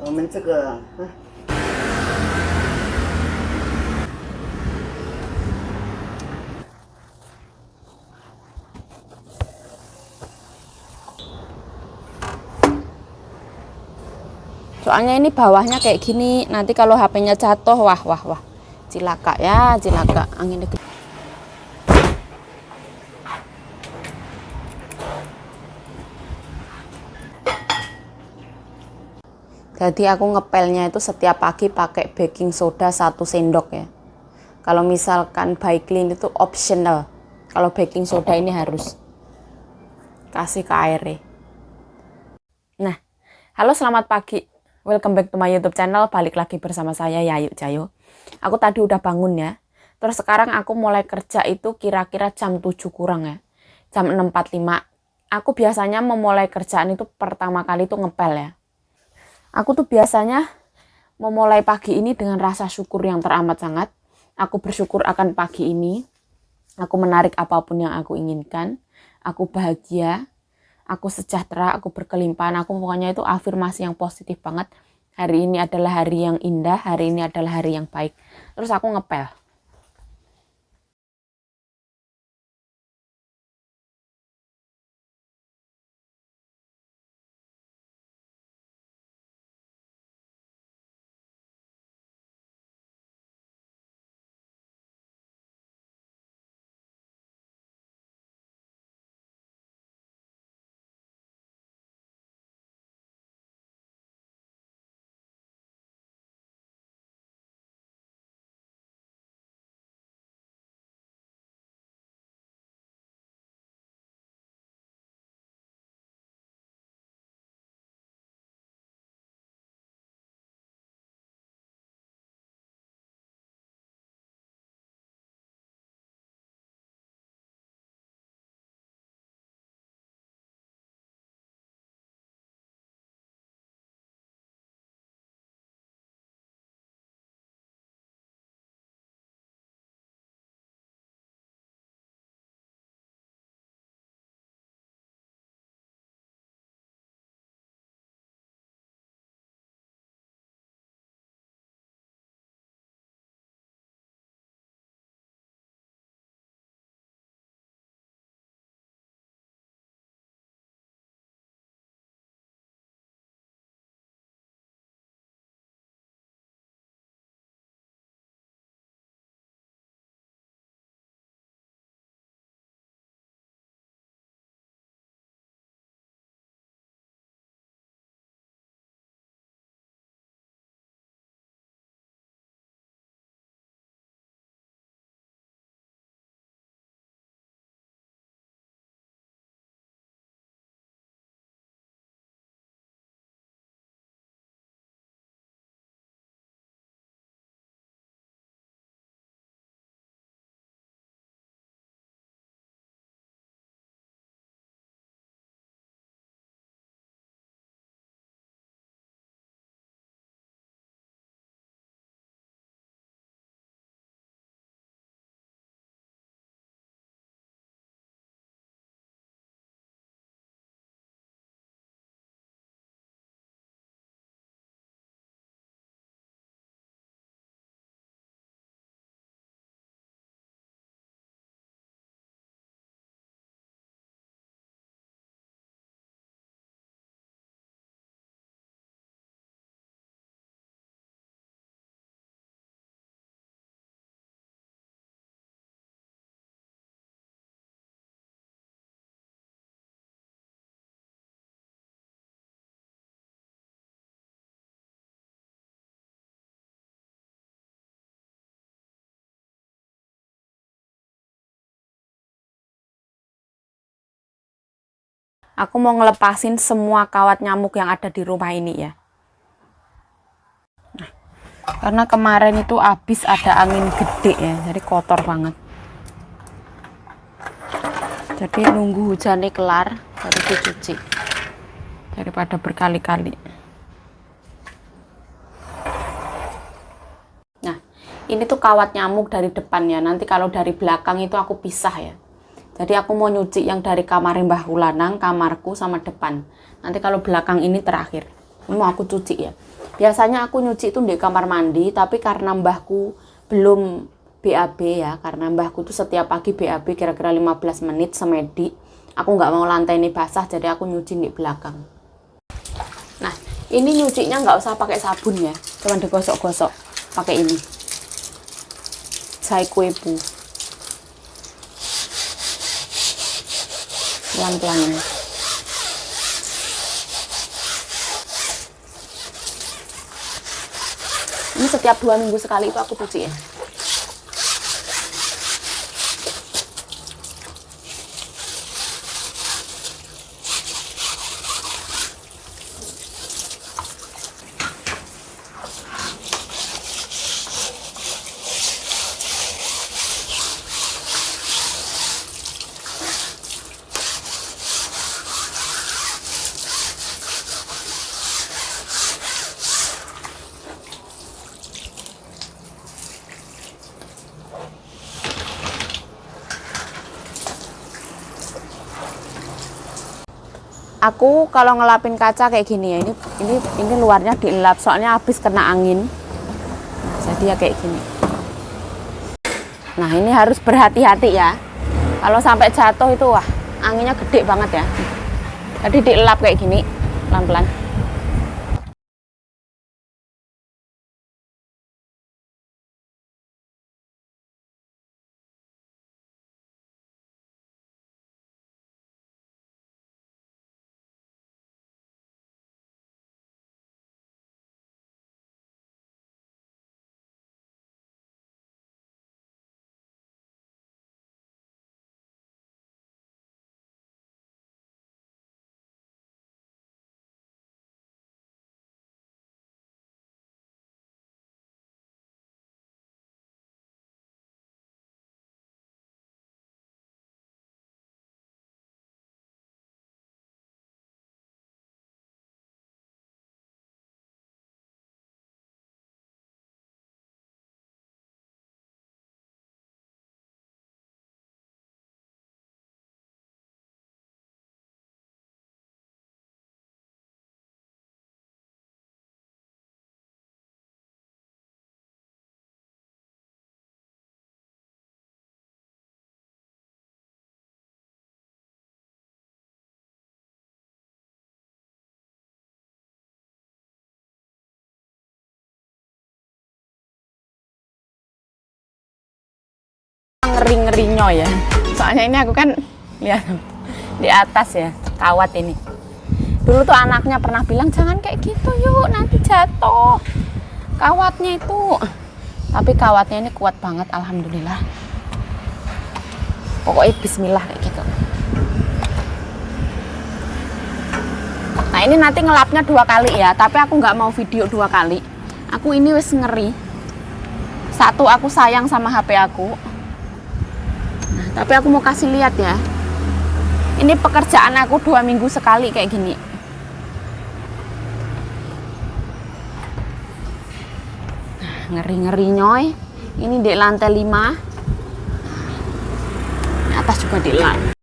我们这个，Soalnya ini bawahnya kayak gini, nanti kalau HP-nya jatuh, wah, cilaka ya, cilaka. Anginnya gede. Jadi aku ngepelnya itu setiap pagi pakai baking soda 1 sendok ya. Kalau misalkan by clean itu optional. Kalau baking soda ini harus kasih ke airnya. Nah, halo selamat pagi. Welcome back to my YouTube channel. Balik lagi bersama saya Yayu Jayo. Aku tadi udah bangun ya. Terus sekarang aku mulai kerja itu kira-kira jam 7 kurang ya. Jam 6.45. Aku biasanya memulai kerjaan itu pertama kali itu ngepel ya. Aku tuh biasanya memulai pagi ini dengan rasa syukur yang teramat sangat. Aku bersyukur akan pagi ini. Aku menarik apapun yang aku inginkan. Aku bahagia. Aku sejahtera, aku berkelimpahan, aku pokoknya itu afirmasi yang positif banget. Hari ini adalah hari yang indah, hari ini adalah hari yang baik. Terus aku ngepel. Aku mau ngelepasin semua kawat nyamuk yang ada di rumah ini ya. Nah, karena kemarin itu habis ada angin gede ya, jadi kotor banget. Jadi nunggu hujannya kelar baru dicuci. Daripada berkali-kali. Nah, ini tuh kawat nyamuk dari depan ya. Nanti kalau dari belakang itu aku pisah ya. Jadi aku mau nyuci yang dari kamar Mbah Wulanang, kamarku sama depan. Nanti kalau belakang ini terakhir. Ini mau aku cuci ya. Biasanya aku nyuci itu di kamar mandi, tapi karena mbahku belum BAB ya, karena mbahku tuh setiap pagi BAB kira-kira 15 menit semedi. Aku nggak mau lantai ini basah, jadi aku nyuci di belakang. Nah, ini nyucinya nggak usah pakai sabun ya, cuma digosok-gosok pakai ini. Saikuebu. Pelan-pelan ini. Ini setiap 2 minggu sekali itu aku cuci ya. Aku kalau ngelapin kaca kayak gini ya, ini luarnya dielap soalnya habis kena angin. Nah, jadi ya kayak gini. Nah, ini harus berhati-hati ya. Kalau sampai jatuh itu wah, anginnya gede banget ya. Jadi dielap kayak gini, pelan-pelan. Ngeri-ngerinya ya. Soalnya ini aku kan lihat di atas ya, kawat ini. Dulu tuh anaknya pernah bilang jangan kayak gitu yuk, nanti jatuh. Kawatnya itu. Tapi kawatnya ini kuat banget, alhamdulillah. Pokoknya bismillah kayak gitu. Nah, ini nanti ngelapnya 2 kali ya, tapi aku nggak mau video 2 kali. Aku ini wis ngeri. Satu, aku sayang sama HP aku. Nah, tapi aku mau kasih lihat ya. Ini pekerjaan aku 2 minggu sekali kayak gini. Nah, ngeri-ngeri nyoy. Ini di lantai 5. Di atas juga di lantai.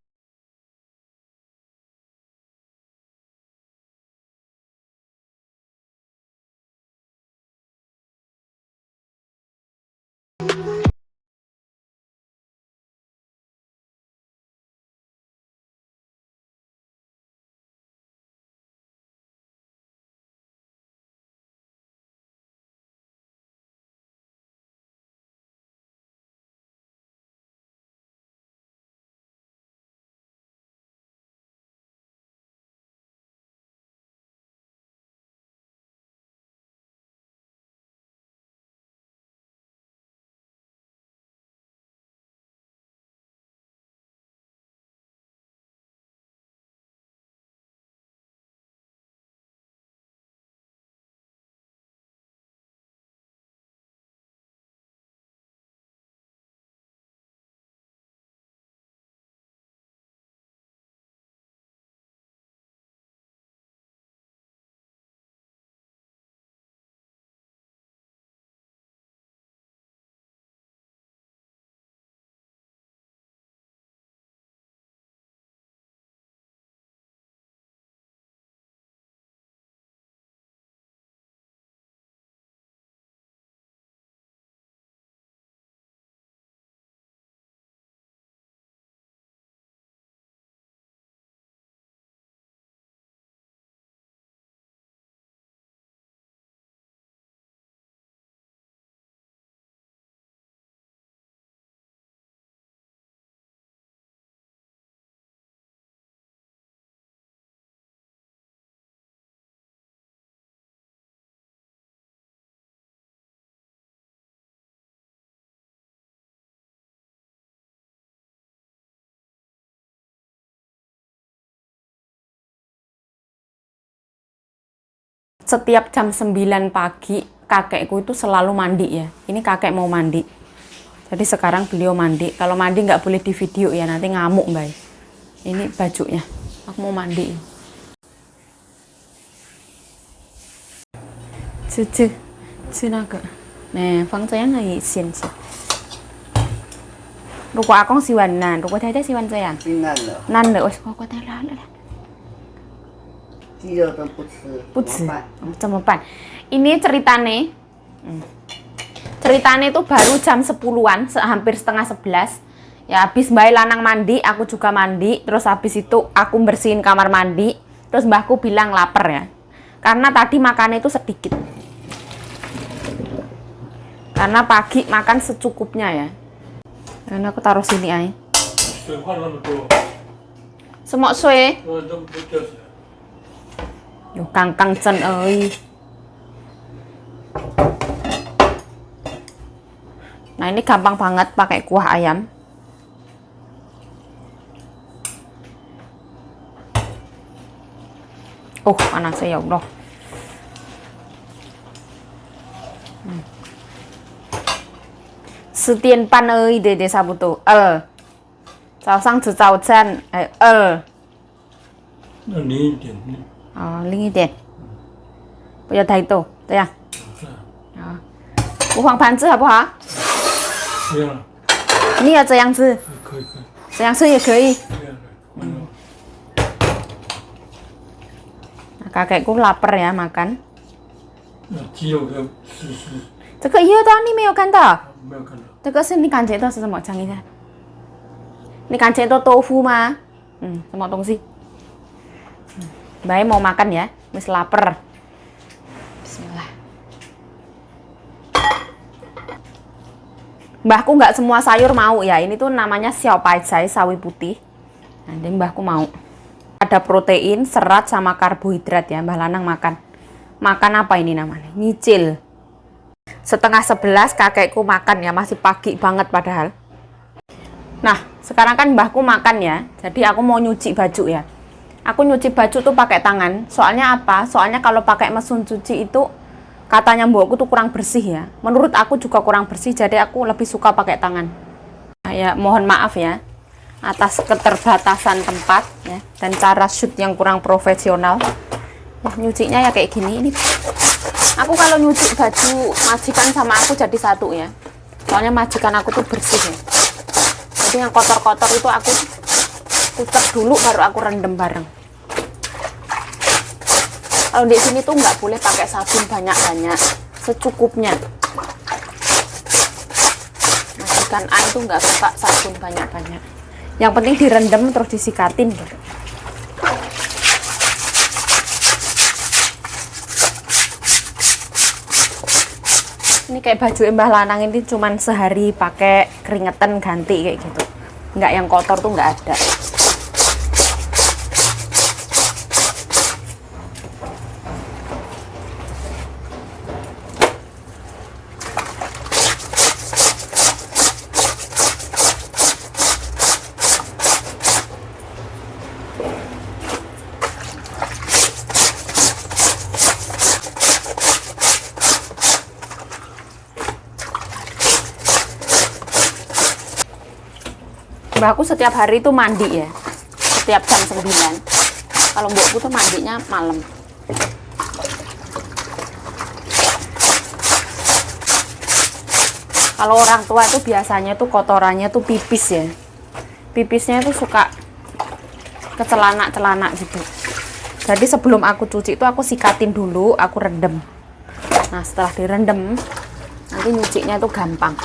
setiap jam 9 pagi kakekku itu selalu mandi ya. Ini kakek mau mandi. Jadi sekarang beliau mandi. Kalau mandi nggak boleh di video ya, nanti ngamuk mbak. Ini bajunya. Aku mau mandi. Nah, 放这样可以先吃。如果阿公洗碗难，如果太太洗碗这样，太难了，难了，我太难了。鸡肉都不吃，不吃怎么办？ 怎么办? Ini ceritane ceritane itu baru jam 10-an, hampir setengah 11 ya. Habis mbak lanang mandi, aku juga mandi, terus habis itu aku bersihin kamar mandi, terus mbahku bilang lapar ya, karena tadi makannya itu sedikit, karena pagi makan secukupnya ya. Karena aku taruh sini aja. Semok sue. Yo kangkang cen euy. Nah, ini gampang banget pakai kuah ayam. Panasnya ya Allah. Setian pan ơi để sao tụ早上吃早餐那淋一点，淋一点，不要太多，这样不放盘子好不好？不要了，你要这样吃，可以，这样吃也可以。Kakekku lapar ya makan. 那鸡肉要试试，这个叶的你没有看到？没有看到，这个是你感觉到是什么？讲一下。你感觉到豆腐吗？什么东西？Baik mau makan ya, wis lapar. Bismillah. Mbahku nggak semua sayur mau ya. Ini tuh namanya xiao pai cai, sawi putih. Nah, jadi mbahku mau. Ada protein, serat, sama karbohidrat ya. Mbah Lanang makan. Makan apa ini namanya? Nyicil. Setengah 11 kakekku makan ya. Masih pagi banget padahal. Nah, sekarang kan mbahku makan ya. Jadi aku mau nyuci baju ya. Aku nyuci baju tuh pakai tangan. Soalnya apa? Soalnya kalau pakai mesin cuci itu katanya mbokku tuh kurang bersih ya. Menurut aku juga kurang bersih. Jadi aku lebih suka pakai tangan. Nah, ya mohon maaf ya atas keterbatasan tempat ya, dan cara shoot yang kurang profesional. Ya, nyucinya ya kayak gini. Ini aku kalau nyuci baju majikan sama aku jadi satu ya. Soalnya majikan aku tuh bersih ya. Jadi yang kotor-kotor itu aku putar dulu baru aku rendam bareng. Kalau di sini tuh nggak boleh pakai sabun banyak-banyak, secukupnya. Majikan A itu nggak suka sabun banyak-banyak. Yang penting direndam terus disikatin gitu. Ini kayak baju Mbah Lanang ini cuman sehari pakai keringetan ganti kayak gitu. Nggak yang kotor tuh nggak ada. Mbakku setiap hari itu mandi ya, setiap jam 9. Kalau mbokku tuh mandinya malam. Kalau orang tua itu biasanya tuh kotorannya tuh pipis ya. Pipisnya itu suka ke celana-celana gitu. Jadi sebelum aku cuci itu aku sikatin dulu, aku rendam. Nah, setelah direndam, nanti nyucinya itu gampang.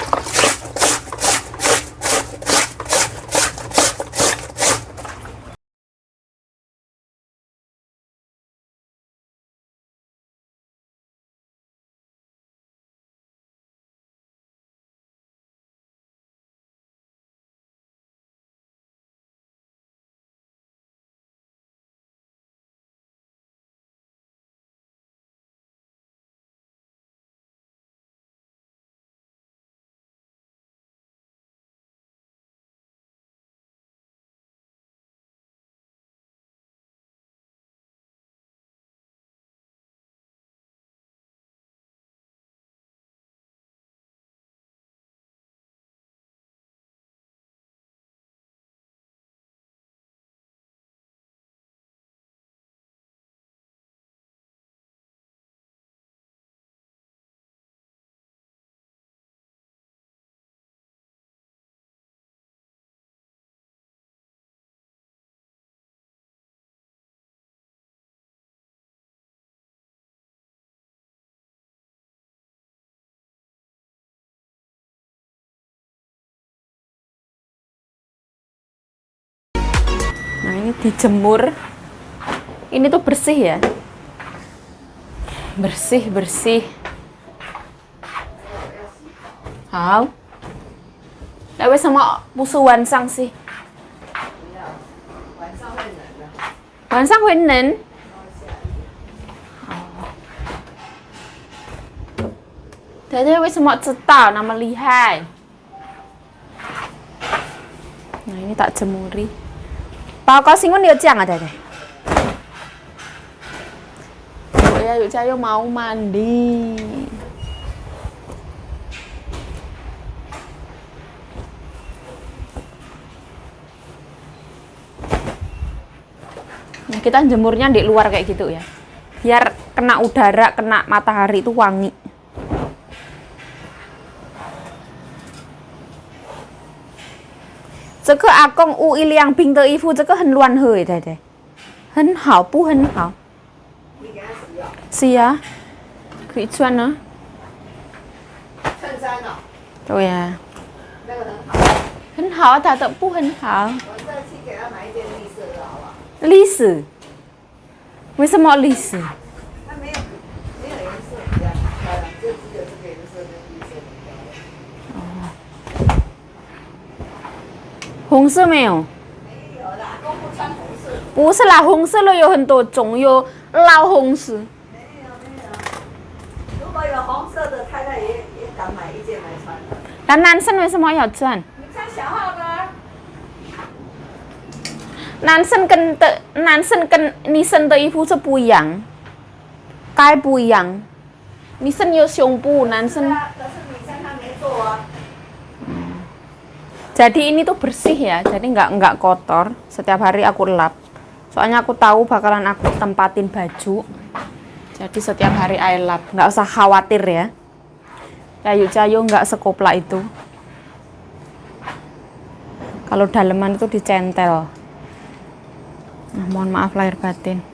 Nah, ini dijemur. Ini tuh bersih ya. Bersih. Hao. Lại với sao mọ musuh wansang sih? Wansang会冷。Thế thế为什么知道那么厉害？ Nah, ini tak jemuri. Bao có sinh dia chang ada deh. Oh ya, yuk Cayo mau mandi. Nah, kita jemurnya di luar kayak gitu ya. Biar kena udara, kena matahari itu wangi. Cái A công u y liang bình tờ y phu cái很乱hơi đây đây. 很好不很好？是啊，可以穿啊。衬衫哦，对呀、那个很好。很好，它的不很好。我再去给他买一件绿色的，好不好？历史？为什么历史？它没有颜色比较漂亮，就只有这个颜色跟绿色比较漂亮。红色没有？没有啦，都不穿红色。不是啦，红色的有很多种，有老红色。没有。如果有红色的，太太也敢买一件来穿的。那男生为什么要穿？你穿小号的啊。男生跟女生的衣服是不一样，该不一样。女生有胸部，男生。可是女生她没做啊。Jadi ini tuh bersih ya, jadi nggak kotor. Setiap hari aku lap. Soalnya aku tahu bakalan aku tempatin baju. Jadi setiap hari I lap, nggak usah khawatir ya. Cayo nggak sekoplak itu. Kalau daleman itu dicentel. Nah, mohon maaf lahir batin.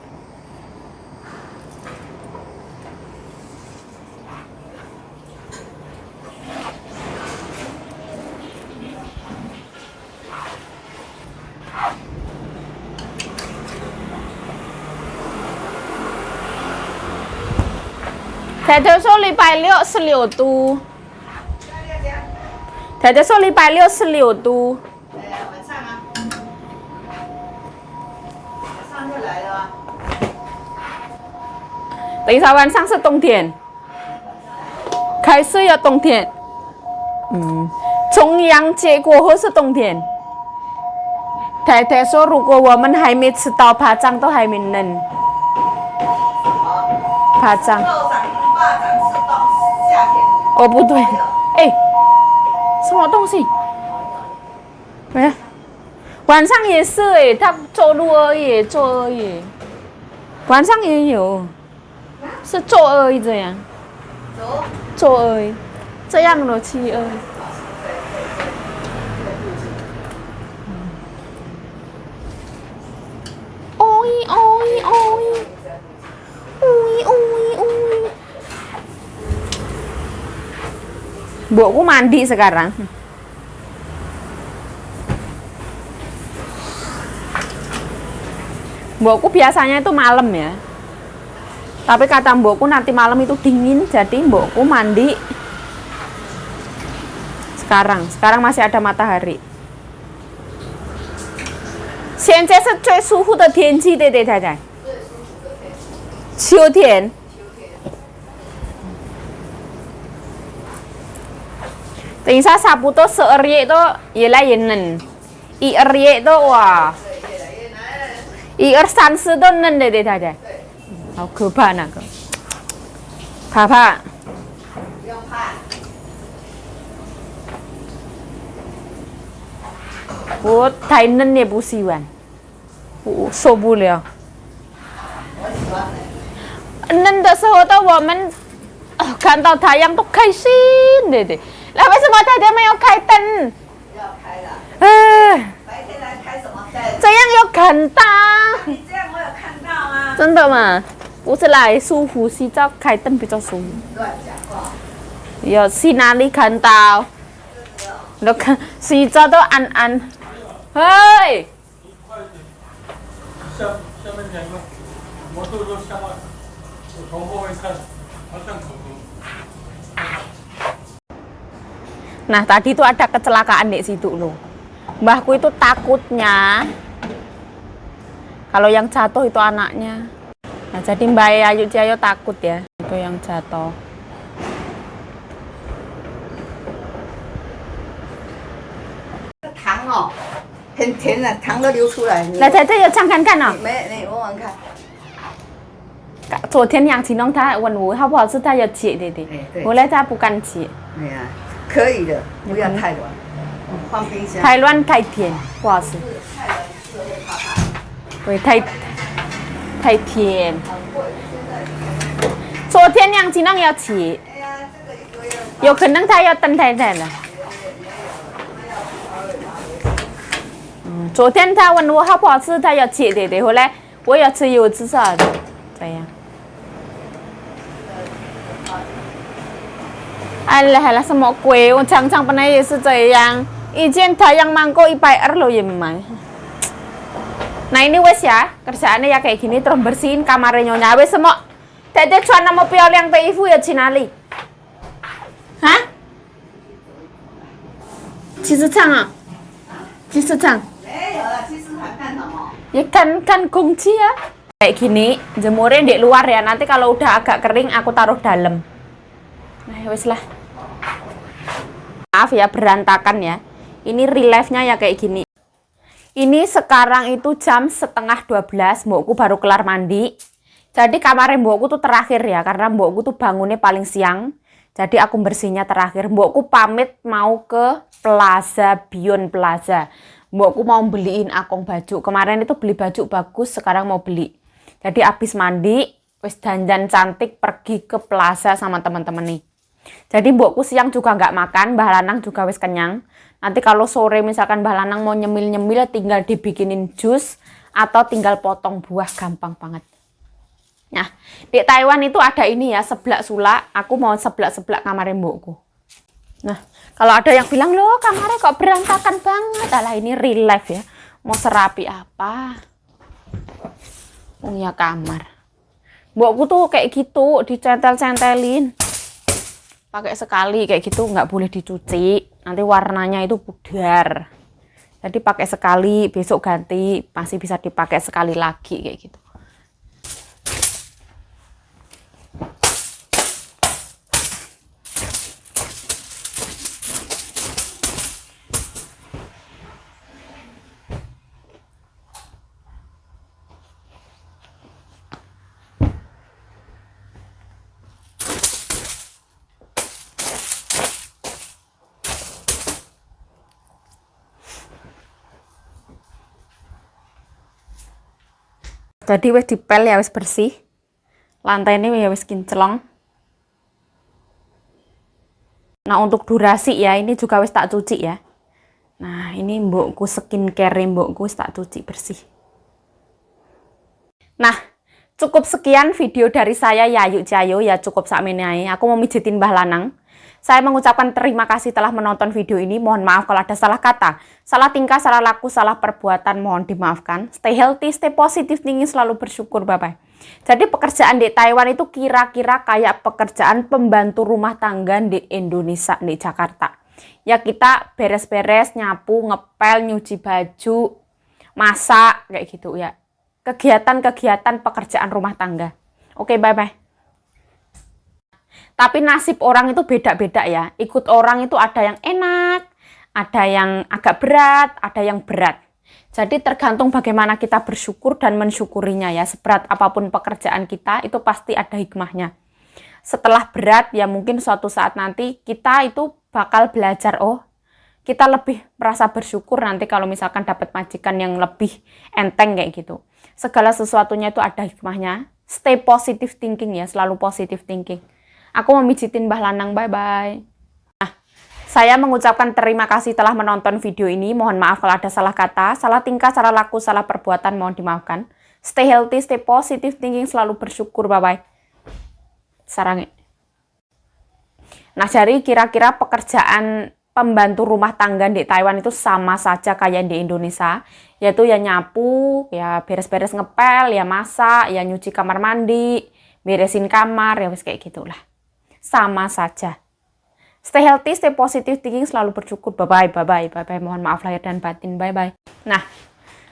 Thế theo số lý bài liệu sư liệu tu. Thế theo số lý bài liệu sư liệu tu. 晚上啊，晚上就来了啊。等一下晚上是冬天，开始要冬天。重阳节过后是冬天。太太说，如果我们还没吃到爬掌，都还没冷。爬掌。肉掌、巴掌是到夏天。哦，不对，哎，什么东西？喂，晚上也是哎，他走路而已，做而已。晚上也有，是做而已这样。做而已，这样的吃而已。Buatku mandi sekarang. Mbokku biasanya itu malam ya. Tapi kata mbokku nanti malam itu dingin, jadi mbokku mandi sekarang. Sekarang masih ada matahari. 现在是最舒服的天气，对对太太。秋天。等一下差不多12月都越来越冷，1、2月都哇，1、2、3、4都冷的，对太太。好可怕那个，怕怕。不用怕。我太冷也不喜欢，我受不了。我喜欢的。冷的时候，我们看到太阳都开心，对对。那为什么太太没有开灯？要开了。白天来开什么灯？这样有看到。你这样我有看到啊。真的吗？不是来舒服洗澡，开灯比较舒服。乱讲话。有去哪里看到？都看洗澡都暗暗。嘿，下面两个摩托车下来，我从后面看，好像狗狗。 Nah, tadi tuh ada kecelakaan di situ loh. Mbahku itu takutnya kalau yang jatuh itu anaknya. Nah, jadi Mbak Ayu Ciayo takut ya, itu yang jatuh.很甜的，糖都流出来。来，这有唱看看哦。没，我玩看。昨天杨启龙他问我好不好吃，他要切的的，对后来他不敢切。哎呀，可以的，不要太软，放冰箱。太软太甜，不好吃。太软吃了会怕怕。对，太甜。昨天杨启龙要切，哎呀，这个一个月。有可能他要等太太了。昨天他问我好不好吃，他要切的，后来我要吃有吃啥的，这样。Alah, semua kue, Chang pernah ya yang izin tayang mangkok IPR lo ya memang. Nah ini wes ya, kerjaannya ya kayak gini, terus bersihin kamarnya nyonya. Wes semua, tadi cuan nama piol yang teifu ya Cinali. Hah? Cisu Chang ah? Cisu Chang? Ya kan kunci ya. Kayak gini, jemurnya di luar ya. Nanti kalau udah agak kering, aku taruh dalam. Nah, wes lah. Maaf ya berantakan ya. Ini reliefnya ya kayak gini. Ini sekarang itu jam 11:30, mbokku baru kelar mandi. Jadi kamar mbokku tuh terakhir ya, karena mbokku tuh bangunnya paling siang. Jadi aku bersihnya terakhir. Mbokku pamit mau ke Plaza, Beyond Plaza. Mbokku mau beliin akong baju. Kemarin itu beli baju bagus, sekarang mau beli. Jadi abis mandi, wis dandan cantik pergi ke Plaza sama teman-teman nih. Jadi mbokku siang juga nggak makan, Mbah Lanang juga wis kenyang. Nanti kalau sore misalkan Mbah Lanang mau nyemil-nyemil tinggal dibikinin jus atau tinggal potong buah, gampang banget. Nah, di Taiwan itu ada ini ya, seblak sulak. Aku mau seblak-seblak kamar mbokku. Nah, kalau ada yang bilang, loh kamarnya kok berantakan banget. Alah ini real life ya. Mau serapi apa? Oh ya kamar. Mbokku tuh kayak gitu, dicentel-centelin. Pakai sekali kayak gitu, nggak boleh dicuci. Nanti warnanya itu pudar. Jadi pakai sekali, besok ganti, masih bisa dipakai sekali lagi kayak gitu. Jadi wis dipel ya wis bersih. Lantai ini ya wis kinclong. Nah untuk durasi ya ini juga wis tak cuci ya. Nah ini mbokku skincare mbokku wis tak cuci bersih. Nah cukup sekian video dari saya Yayu Ciayo ya, cukup sakmene ae. Aku mau mijitin Mbah Lanang. Saya mengucapkan terima kasih telah menonton video ini. Mohon maaf kalau ada salah kata, salah tingkah, salah laku, salah perbuatan. Mohon dimaafkan. Stay healthy, stay positive, tinggi, selalu bersyukur. Bye-bye. Jadi pekerjaan di Taiwan itu kira-kira kayak pekerjaan pembantu rumah tangga di Indonesia, di Jakarta. Ya kita beres-beres, nyapu, ngepel, nyuci baju, masak, kayak gitu ya. Kegiatan-kegiatan pekerjaan rumah tangga. Oke, bye-bye. Tapi nasib orang itu beda-beda ya. Ikut orang itu ada yang enak, ada yang agak berat, ada yang berat. Jadi tergantung bagaimana kita bersyukur dan mensyukurinya ya. Seberat apapun pekerjaan kita itu pasti ada hikmahnya. Setelah berat ya mungkin suatu saat nanti kita itu bakal belajar, oh kita lebih merasa bersyukur nanti kalau misalkan dapat majikan yang lebih enteng kayak gitu. Segala sesuatunya itu ada hikmahnya. Stay positive thinking ya, selalu positive thinking. Aku mau mijitin Mbah Lanang, bye-bye. Nah, saya mengucapkan terima kasih telah menonton video ini. Mohon maaf kalau ada salah kata, salah tingkah, salah laku, salah perbuatan, mohon dimaafkan. Stay healthy, stay positive thinking, selalu bersyukur, bye-bye. Sarang. Nah, jadi kira-kira pekerjaan pembantu rumah tangga di Taiwan itu sama saja kayak di Indonesia, yaitu ya nyapu, ya beres-beres ngepel, ya masak, ya nyuci kamar mandi, beresin kamar, ya wis kayak gitulah. Sama saja. Stay healthy, stay positive thinking, selalu bersyukur. Bye-bye, bye-bye, bye-bye. Mohon maaf lahir dan batin, bye-bye. Nah,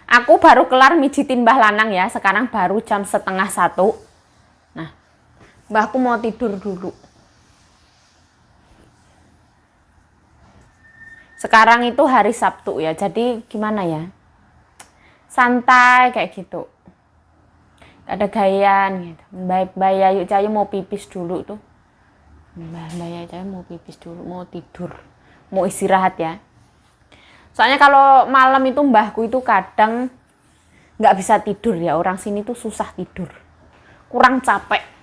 aku baru kelar mijitin Mbah Lanang ya, sekarang baru jam 12:30. Nah, mbahku mau tidur dulu. Sekarang itu hari Sabtu ya, jadi gimana ya? Santai kayak gitu. Gak ada gayaan gitu. Mbak Yayu Cayu mau pipis dulu tuh. Mbak Yayu Cayu mau pipis dulu, mau tidur. Mau istirahat ya. Soalnya kalau malam itu mbahku itu kadang nggak bisa tidur ya. Orang sini tuh susah tidur. Kurang capek.